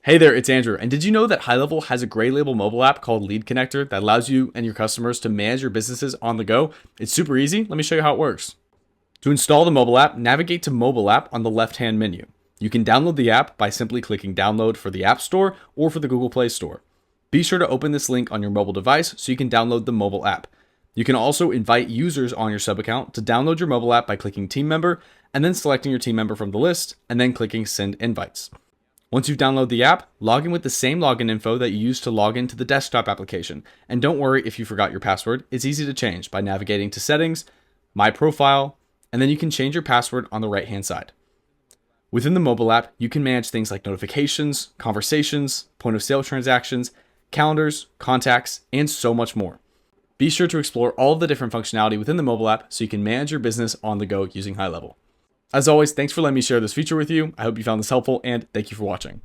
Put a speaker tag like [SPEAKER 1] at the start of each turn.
[SPEAKER 1] Hey there, it's Andrew. And did you know that High Level has a gray label mobile app called Lead Connector that allows you and your customers to manage your businesses on the go? It's super easy. Let me show you how it works. To install the mobile app, navigate to Mobile App on the left-hand menu. You can download the app by simply clicking Download for the App Store or for the Google Play Store. Be sure to open this link on your mobile device so you can download the mobile app. You can also invite users on your sub account to download your mobile app by clicking Team Member and then selecting your team member from the list and then clicking Send Invites. Once you download the app, log in with the same login info that you used to log into the desktop application. And don't worry if you forgot your password, it's easy to change by navigating to Settings, My Profile, and then you can change your password on the right-hand side. Within the mobile app, you can manage things like notifications, conversations, point of sale transactions, calendars, contacts, and so much more. Be sure to explore all of the different functionality within the mobile app so you can manage your business on the go using High Level. As always, thanks for letting me share this feature with you. I hope you found this helpful and thank you for watching.